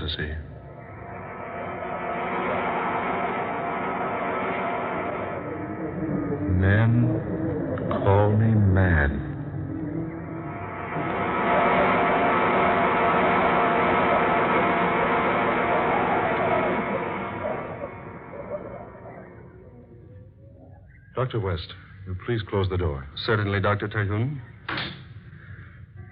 fantasy. Men call me mad. Dr. West, will you please close the door? Certainly, Dr. Terhune.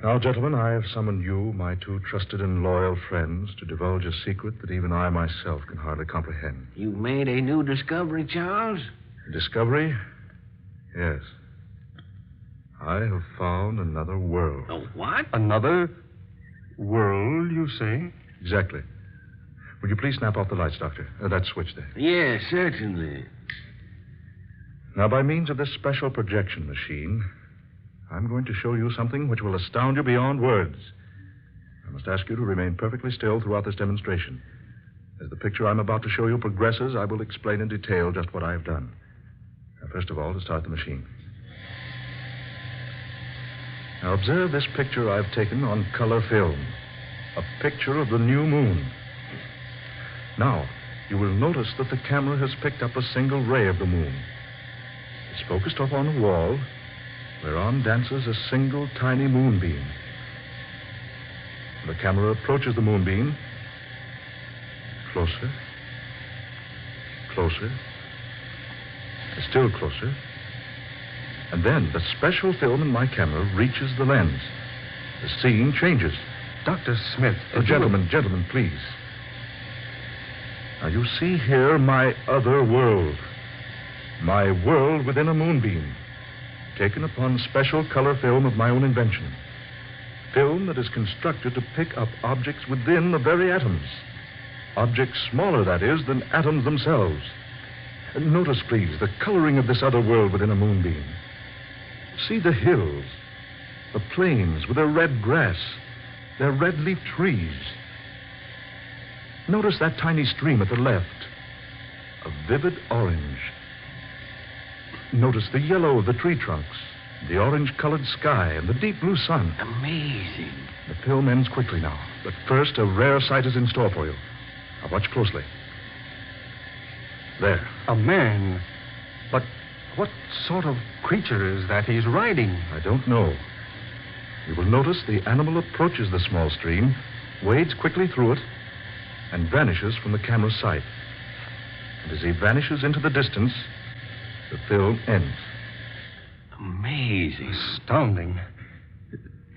Now, gentlemen, I have summoned you, my two trusted and loyal friends, to divulge a secret that even I myself can hardly comprehend. You've made a new discovery, Charles? Discovery? Yes. I have found another world. Oh, what? Another world, you say? Exactly. Would you please snap off the lights, Doctor? That switch there. Yes, certainly. Now, by means of this special projection machine, I'm going to show you something which will astound you beyond words. I must ask you to remain perfectly still throughout this demonstration. As the picture I'm about to show you progresses, I will explain in detail just what I have done. Now, first of all, to start the machine. Now, observe this picture I've taken on color film. A picture of the new moon. Now, you will notice that the camera has picked up a single ray of the moon. It's focused up on a wall whereon dances a single tiny moonbeam. The camera approaches the moonbeam. Closer. Closer. Still closer. And then the special film in my camera reaches the lens. The scene changes. Dr. Smith. Gentlemen, please. Now, you see here my other world. My world within a moonbeam, taken upon special color film of my own invention. Film that is constructed to pick up objects within the very atoms. Objects smaller, that is, than atoms themselves. Notice, please, the coloring of this other world within a moonbeam. See the hills, the plains with their red grass, their red-leaf trees. Notice that tiny stream at the left, a vivid orange. Notice the yellow of the tree trunks, the orange-colored sky, and the deep blue sun. Amazing. The film ends quickly now, but first a rare sight is in store for you. Now watch closely. There. A man. But what sort of creature is that he's riding? I don't know. You will notice the animal approaches the small stream, wades quickly through it, and vanishes from the camera's sight. And as he vanishes into the distance, the film ends. Amazing. Astounding.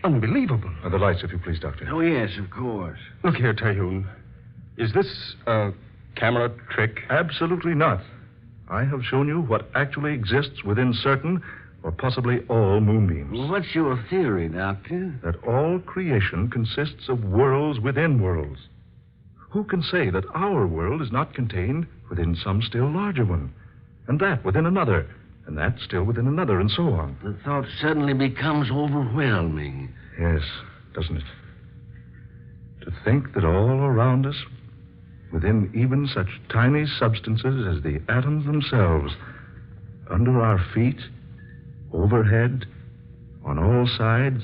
Unbelievable. The lights, if you please, Doctor. Oh, yes, of course. Look here, Terhune. Is this a camera trick? Absolutely not. I have shown you what actually exists within certain, or possibly all, moonbeams. Well, what's your theory, Doctor? That all creation consists of worlds within worlds. Who can say that our world is not contained within some still larger one? And that within another, and that still within another, and so on. The thought suddenly becomes overwhelming. Yes, doesn't it? To think that all around us, within even such tiny substances as the atoms themselves, under our feet, overhead, on all sides,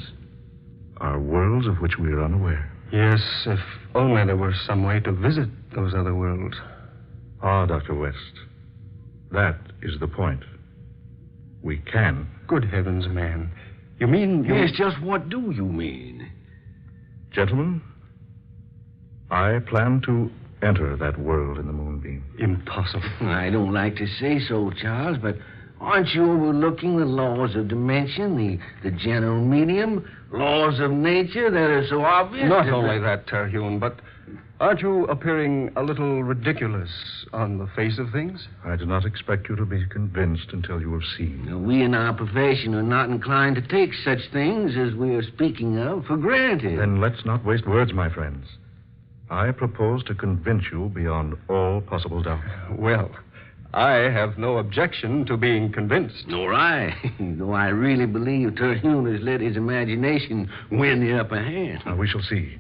are worlds of which we are unaware. Yes, if only there were some way to visit those other worlds. Ah, Dr. West. That is the point. We can. Good heavens, man. You mean you... Yes, just what do you mean? Gentlemen, I plan to enter that world in the moonbeam. Impossible. I don't like to say so, Charles, but aren't you overlooking the laws of dimension, the general medium, laws of nature that are so obvious? Not only that, Terhune, but aren't you appearing a little ridiculous on the face of things? I do not expect you to be convinced until you have seen. We in our profession are not inclined to take such things as we are speaking of for granted. Then let's not waste words, my friends. I propose to convince you beyond all possible doubt. Well, I have no objection to being convinced. Nor I. Though I really believe Terhune has let his imagination win the upper hand. Now, we shall see.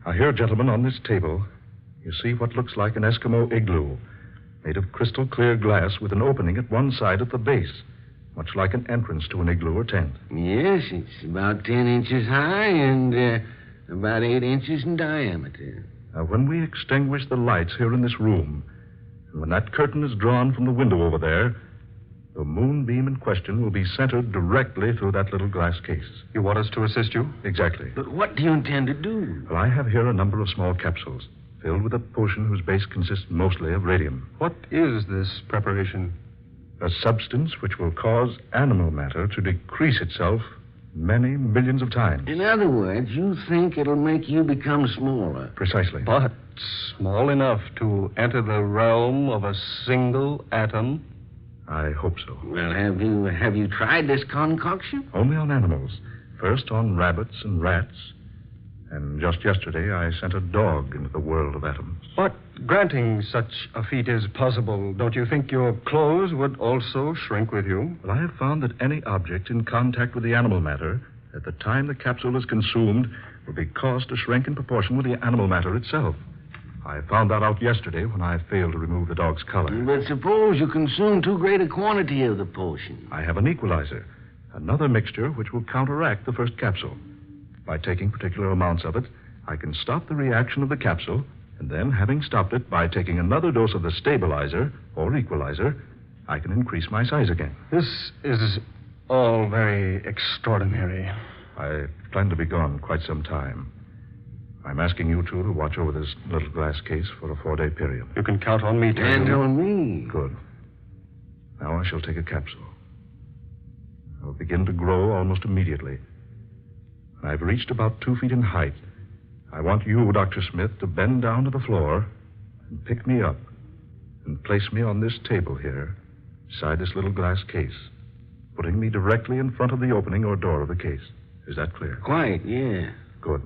Now, here, gentlemen, on this table, you see what looks like an Eskimo igloo, made of crystal clear glass with an opening at one side at the base, much like an entrance to an igloo or tent. Yes, it's about 10 inches high and about 8 inches in diameter. Now, when we extinguish the lights here in this room, and when that curtain is drawn from the window over there, the moonbeam in question will be centered directly through that little glass case. You want us to assist you? Exactly. But what do you intend to do? Well, I have here a number of small capsules filled with a potion whose base consists mostly of radium. What is this preparation? A substance which will cause animal matter to decrease itself many millions of times. In other words, you think it'll make you become smaller. Precisely. But small enough to enter the realm of a single atom? I hope so. Well, have you tried this concoction? Only on animals. First on rabbits and rats. And just yesterday, I sent a dog into the world of atoms. But granting such a feat is possible, don't you think your clothes would also shrink with you? Well, I have found that any object in contact with the animal matter, at the time the capsule is consumed, will be caused to shrink in proportion with the animal matter itself. I found that out yesterday when I failed to remove the dog's collar. But suppose you consume too great a quantity of the potion. I have an equalizer, another mixture which will counteract the first capsule. By taking particular amounts of it, I can stop the reaction of the capsule, and then, having stopped it by taking another dose of the stabilizer or equalizer, I can increase my size again. This is all very extraordinary. I plan to be gone quite some time. I'm asking you two to watch over this little glass case for a 4-day period. You can count on me, And Terry. on me. Good. Now I shall take a capsule. I'll begin to grow almost immediately. When I've reached about 2 feet in height, I want you, Dr. Smith, to bend down to the floor and pick me up and place me on this table here, beside this little glass case, putting me directly in front of the opening or door of the case. Is that clear? Quite, yeah. Good.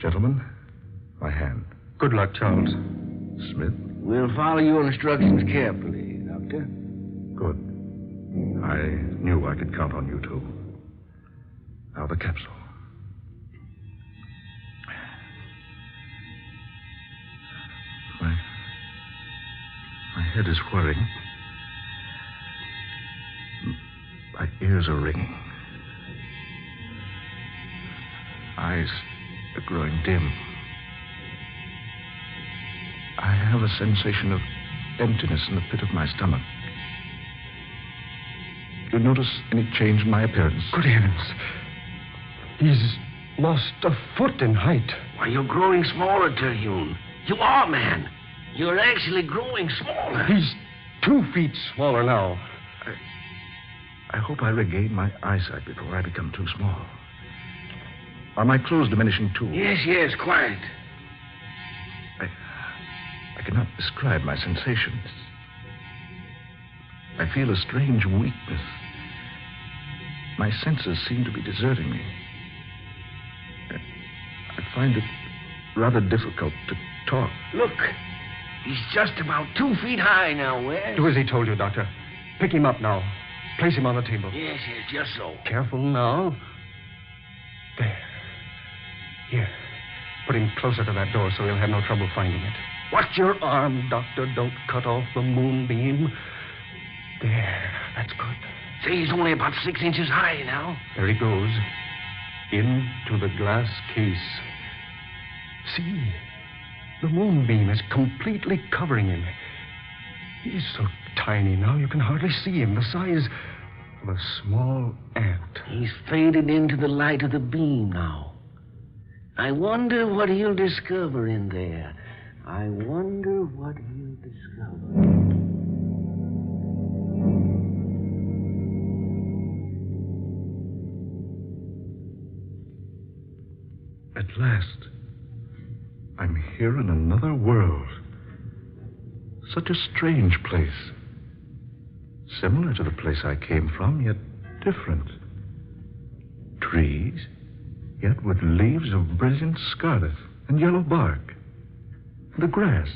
Gentlemen, my hand. Good luck, Charles. Smith, We'll follow your instructions carefully, Doctor. good. I knew I could count on you two. Now the capsule. My head is whirring. My ears are ringing. Eyes are growing dim. I have a sensation of emptiness in the pit of my stomach. Do you notice any change in my appearance? Good heavens. He's lost a foot in height. Why, you're growing smaller, Terhune. You are, man. You're actually growing smaller. He's 2 feet smaller now. I hope I regain my eyesight before I become too small. Are my clothes diminishing too? Yes, quite. I cannot describe my sensations. I feel a strange weakness. My senses seem to be deserting me. I find it rather difficult to talk. Look, he's just about 2 feet high now, Wes. Do as he told you, Doctor. Pick him up now. Place him on the table. Yes, just so. Careful now. There. Here. Put him closer to that door so he'll have no trouble finding it. Watch your arm, Doctor. Don't cut off the moonbeam. There. That's good. Say he's only about 6 inches high now. There he goes. Into the glass case. See? The moonbeam is completely covering him. He's so tiny now you can hardly see him. The size of a small ant. He's faded into the light of the beam now. I wonder what he'll discover in there. I wonder what he'll discover. At last, I'm here in another world. Such a strange place. Similar to the place I came from, yet different. Trees, yet with leaves of brilliant scarlet and yellow bark. The grass,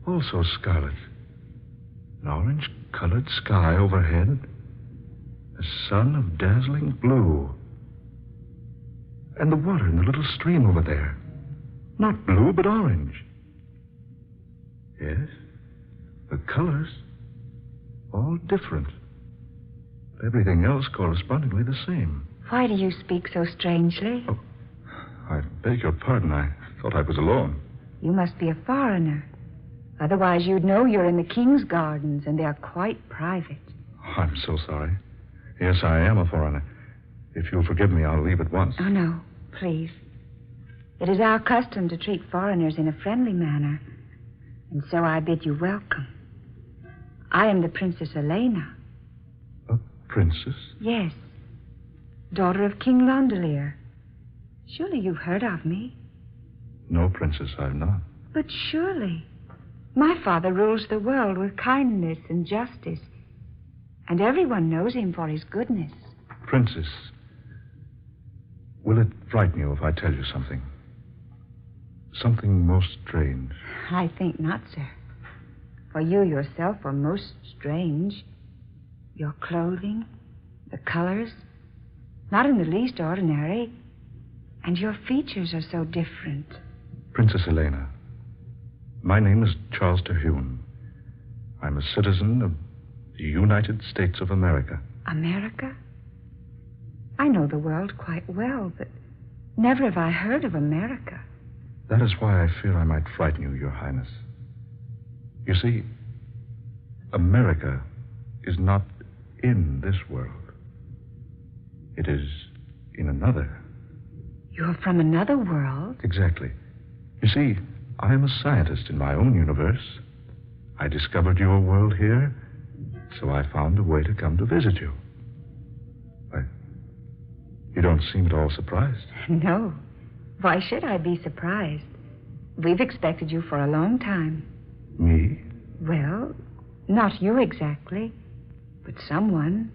also scarlet. An orange-colored sky overhead. A sun of dazzling blue. And the water in the little stream over there. Not blue, but orange. Yes, the colors, all different. Everything else correspondingly the same. Why do you speak so strangely? Oh, I beg your pardon. I thought I was alone. You must be a foreigner. Otherwise, you'd know you're in the king's gardens, and they're quite private. Oh, I'm so sorry. Yes, I am a foreigner. If you'll forgive me, I'll leave at once. Oh, no, please. It is our custom to treat foreigners in a friendly manner, and so I bid you welcome. I am the Princess Elena. A princess? Yes. Daughter of King Londelier. Surely you've heard of me. No, Princess, I've not. But surely. My father rules the world with kindness and justice, and everyone knows him for his goodness. Princess, will it frighten you if I tell you something? Something most strange. I think not, sir. For you yourself are most strange. Your clothing, the colors, not in the least ordinary, and your features are so different. Princess Elena, my name is Charles Terhune. I'm a citizen of the United States of America. America? I know the world quite well, but never have I heard of America. That is why I fear I might frighten you, Your Highness. You see, America is not in this world. It is in another. You're from another world? Exactly. You see, I am a scientist in my own universe. I discovered your world here, so I found a way to come to visit you. You don't seem at all surprised. No. Why should I be surprised? We've expected you for a long time. Me? Well, not you exactly, but someone.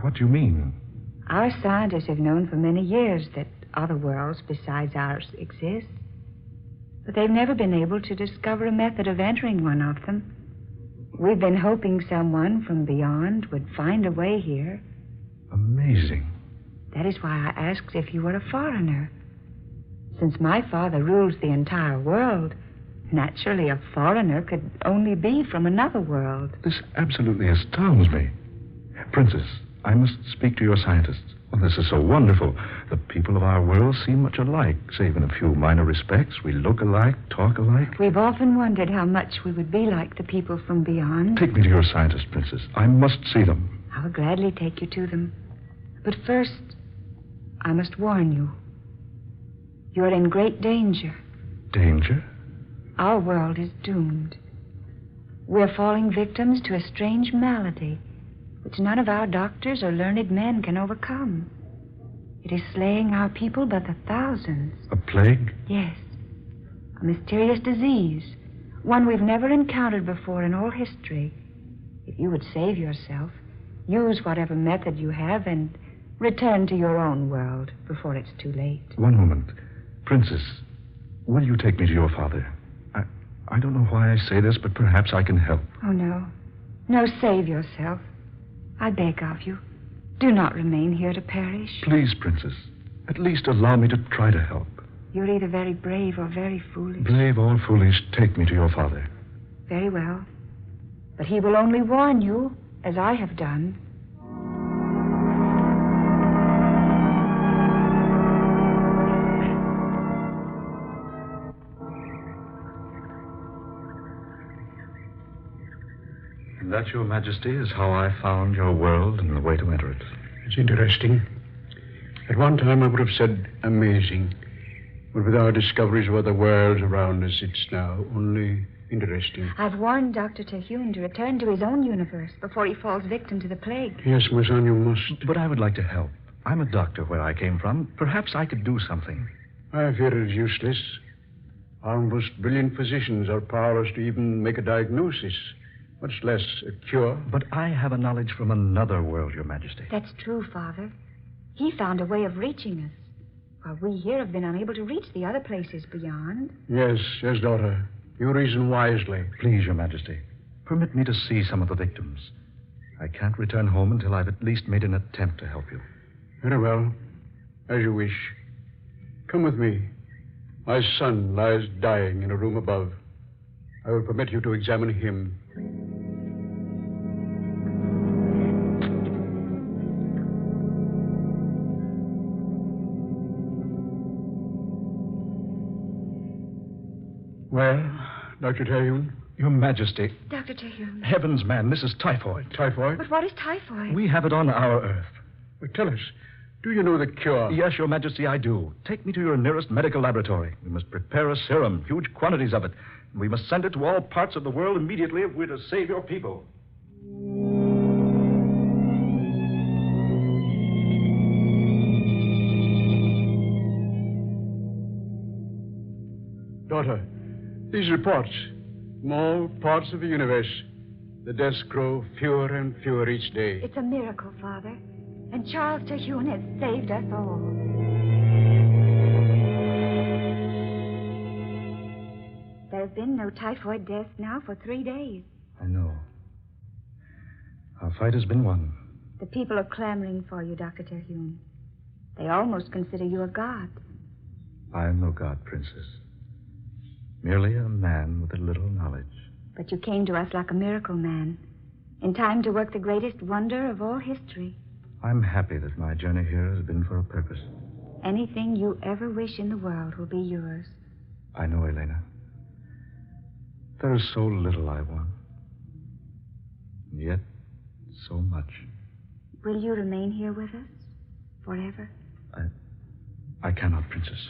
What do you mean? Our scientists have known for many years that other worlds besides ours exist, but they've never been able to discover a method of entering one of them. We've been hoping someone from beyond would find a way here. Amazing. That is why I asked if you were a foreigner. Since my father rules the entire world, naturally a foreigner could only be from another world. This absolutely astounds me. Princess, I must speak to your scientists. Well, this is so wonderful. The people of our world seem much alike, save in a few minor respects. We look alike, talk alike. We've often wondered how much we would be like the people from beyond. Take me to your scientists, Princess. I must see them. I will gladly take you to them. But first, I must warn you. You're in great danger. Danger? Our world is doomed. We're falling victims to a strange malady which none of our doctors or learned men can overcome. It is slaying our people by the thousands. A plague? Yes. A mysterious disease. One we've never encountered before in all history. If you would save yourself, use whatever method you have and return to your own world before it's too late. One moment. Princess, will you take me to your father? I don't know why I say this, but perhaps I can help. Oh, no. No, save yourself. I beg of you. Do not remain here to perish. Please, Princess. At least allow me to try to help. You're either very brave or very foolish. Brave or foolish, take me to your father. Very well. But he will only warn you, as I have done. That, Your Majesty, is how I found your world and the way to enter it. It's interesting. At one time I would have said amazing. But with our discoveries of other worlds around us, it's now only interesting. I've warned Dr. Terhune to return to his own universe before he falls victim to the plague. Yes, my son, you must. But I would like to help. I'm a doctor where I came from. Perhaps I could do something. I fear it is useless. Our most brilliant physicians are powerless to even make a diagnosis, much less a cure. But I have a knowledge from another world, Your Majesty. That's true, Father. He found a way of reaching us, while we here have been unable to reach the other places beyond. Yes, daughter. You reason wisely. Please, Your Majesty, permit me to see some of the victims. I can't return home until I've at least made an attempt to help you. Very well. As you wish. Come with me. My son lies dying in a room above. I will permit you to examine him. Well, Dr. Terhune? Your Majesty. Dr. Terhune. Heavens, man, this is typhoid. Typhoid? But what is typhoid? We have it on our Earth. Well, tell us, do you know the cure? Yes, Your Majesty, I do. Take me to your nearest medical laboratory. We must prepare a serum, huge quantities of it. We must send it to all parts of the world immediately if we're to save your people. Daughter, these reports from all parts of the universe, the deaths grow fewer and fewer each day. It's a miracle, Father. And Charles Terhune has saved us all. There have been no typhoid deaths now for 3 days. I know. Our fight has been won. The people are clamoring for you, Dr. Terhune. They almost consider you a god. I am no god, Princess. Merely a man with a little knowledge. But you came to us like a miracle man, in time to work the greatest wonder of all history. I'm happy that my journey here has been for a purpose. Anything you ever wish in the world will be yours. I know, Elena. There is so little I want. And yet, so much. Will you remain here with us? Forever? I cannot, Princess.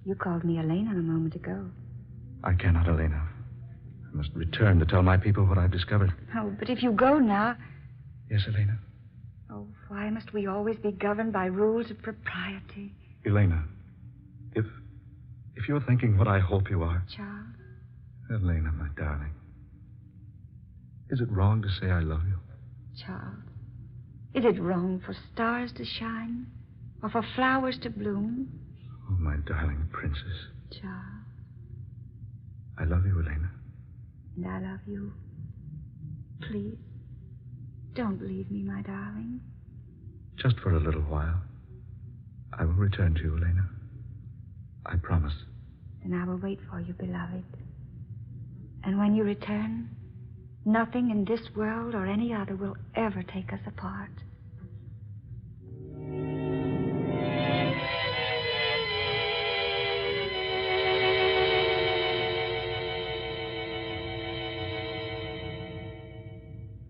You called me Elena a moment ago. I cannot, Elena. I must return to tell my people what I've discovered. Oh, but if you go now... Yes, Elena? Oh, why must we always be governed by rules of propriety? Elena, if you're thinking what I hope you are... Charles? Elena, my darling. Is it wrong to say I love you? Charles, is it wrong for stars to shine? Or for flowers to bloom? Oh, my darling princess. Charles. I love you, Elena. And I love you. Please, don't leave me, my darling. Just for a little while. I will return to you, Elena. I promise. Then I will wait for you, beloved. And when you return, nothing in this world or any other will ever take us apart.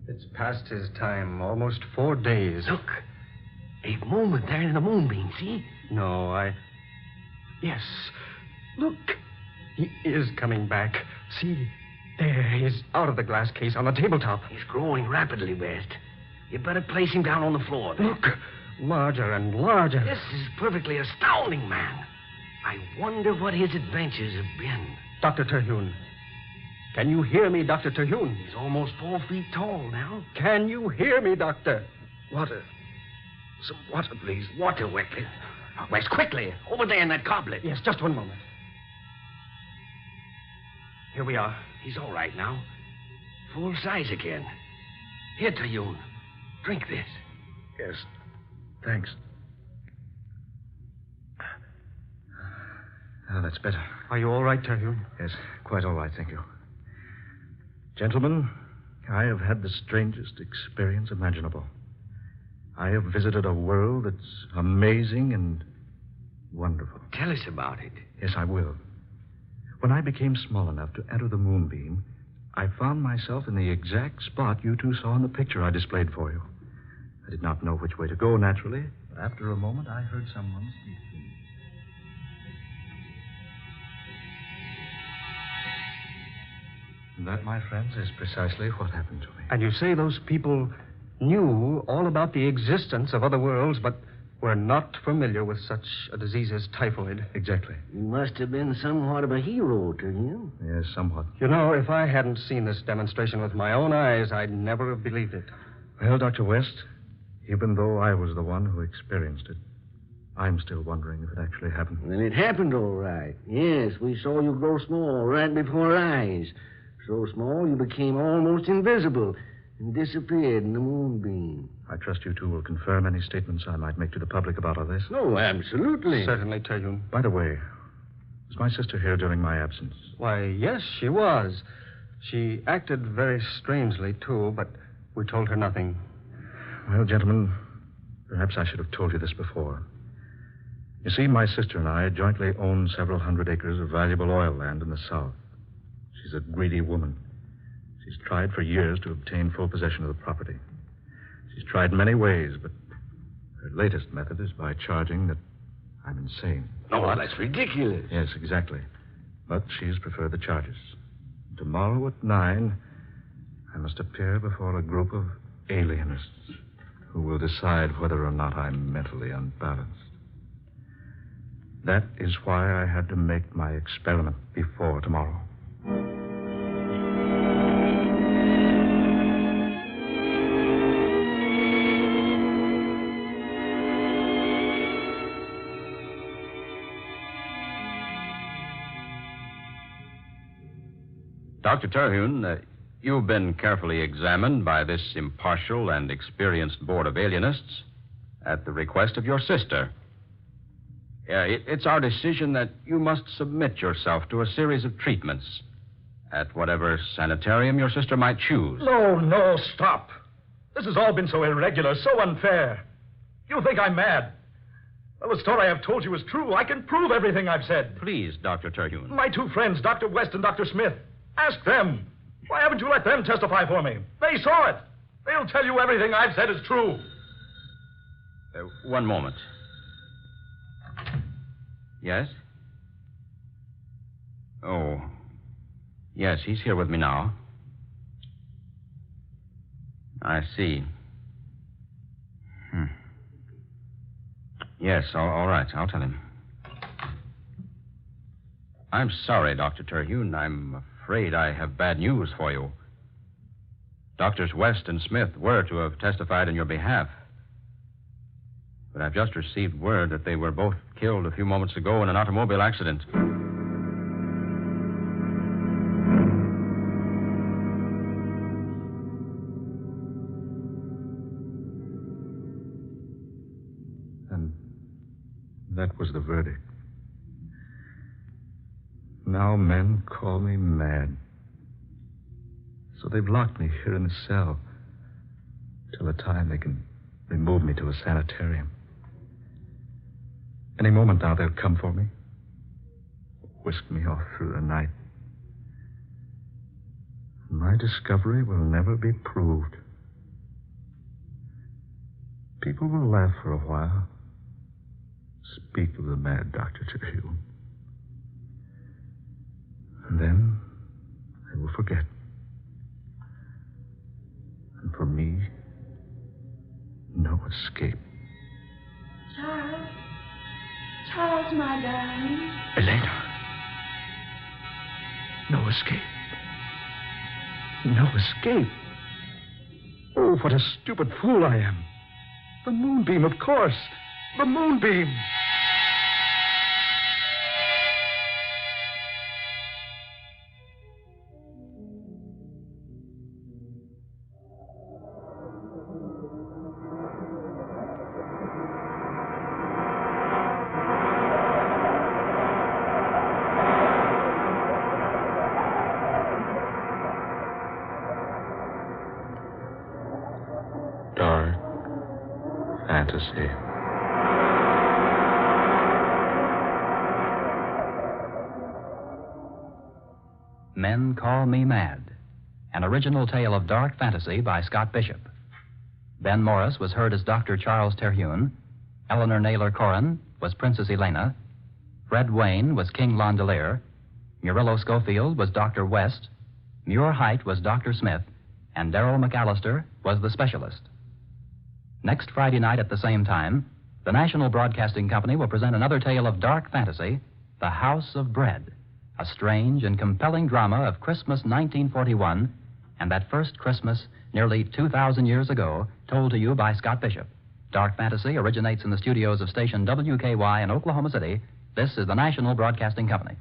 It's past his time, almost 4 days. Look, a moment there in the moonbeam, see? No, Yes, look. He is coming back. See, there he is out of the glass case on the tabletop. He's growing rapidly, West. You better place him down on the floor there. Look, larger and larger. This is perfectly astounding, man. I wonder what his adventures have been. Dr. Terhune. Can you hear me, Dr. Terhune? He's almost 4 feet tall now. Can you hear me, Doctor? Water. Some water, please. Water, Weckley. West, quickly. Over there in that goblet. Yes, just one moment. Here we are. He's all right now. Full size again. Here, Terhune. Drink this. Yes. Thanks. Ah, that's better. Are you all right, Terhune? Yes, quite all right, thank you. Gentlemen, I have had the strangest experience imaginable. I have visited a world that's amazing and wonderful. Tell us about it. Yes, I will. When I became small enough to enter the moonbeam, I found myself in the exact spot you two saw in the picture I displayed for you. I did not know which way to go, naturally, but after a moment I heard someone speak to me. And that, my friends, is precisely what happened to me. And you say those people knew all about the existence of other worlds, but were not familiar with such a disease as typhoid. Exactly. You must have been somewhat of a hero to him. Yes, somewhat. You know, if I hadn't seen this demonstration with my own eyes, I'd never have believed it. Well, Dr. West, even though I was the one who experienced it, I'm still wondering if it actually happened. Then it happened all right. Yes, we saw you grow small right before our eyes. So small you became almost invisible and disappeared in the moonbeam. I trust you two will confirm any statements I might make to the public about all this. Oh, absolutely. Certainly, Terhune. By the way, was my sister here during my absence? Why, yes, she was. She acted very strangely, too, but we told her nothing. Well, gentlemen, perhaps I should have told you this before. You see, my sister and I jointly own several hundred acres of valuable oil land in the south. She's a greedy woman. She's tried for years to obtain full possession of the property. She's tried many ways, but her latest method is by charging that I'm insane. No, that's ridiculous. Yes, exactly. But she's preferred the charges. Tomorrow at 9, I must appear before a group of alienists who will decide whether or not I'm mentally unbalanced. That is why I had to make my experiment before tomorrow. Dr. Terhune, you've been carefully examined by this impartial and experienced board of alienists at the request of your sister. It's our decision that you must submit yourself to a series of treatments at whatever sanitarium your sister might choose. No, stop. This has all been so irregular, so unfair. You think I'm mad. Well, the story I've told you is true. I can prove everything I've said. Please, Dr. Terhune. My two friends, Dr. West and Dr. Smith. Ask them. Why haven't you let them testify for me? They saw it. They'll tell you everything I've said is true. One moment. Yes? Oh. Yes, he's here with me now. I see. Yes, all right. I'll tell him. I'm sorry, Dr. Terhune. I'm afraid I have bad news for you. Doctors West and Smith were to have testified in your behalf. But I've just received word that they were both killed a few moments ago in an automobile accident. And that was the verdict. Now men call me mad. So they've locked me here in the cell till the time they can remove me to a sanitarium. Any moment now they'll come for me, whisk me off through the night. My discovery will never be proved. People will laugh for a while, speak of the mad Dr. Terhune. And then they will forget. And for me, no escape. Charles, my darling. Elena. No escape. No escape. Oh, what a stupid fool I am. The moonbeam, of course. The moonbeam. Dark fantasy. Men Call Me Mad, an original tale of dark fantasy by Scott Bishop. Ben Morris was heard as Dr. Charles Terhune. Eleanor Naylor Corrin was Princess Elena. Fred Wayne was King Londelier. Murillo Schofield was Dr. West. Muir Height was Dr. Smith. And Darrell McAllister was the specialist. Next Friday night at the same time, the National Broadcasting Company will present another tale of dark fantasy, The House of Bread, a strange and compelling drama of Christmas 1941 and that first Christmas nearly 2,000 years ago, told to you by Scott Bishop. Dark fantasy originates in the studios of station WKY in Oklahoma City. This is the National Broadcasting Company.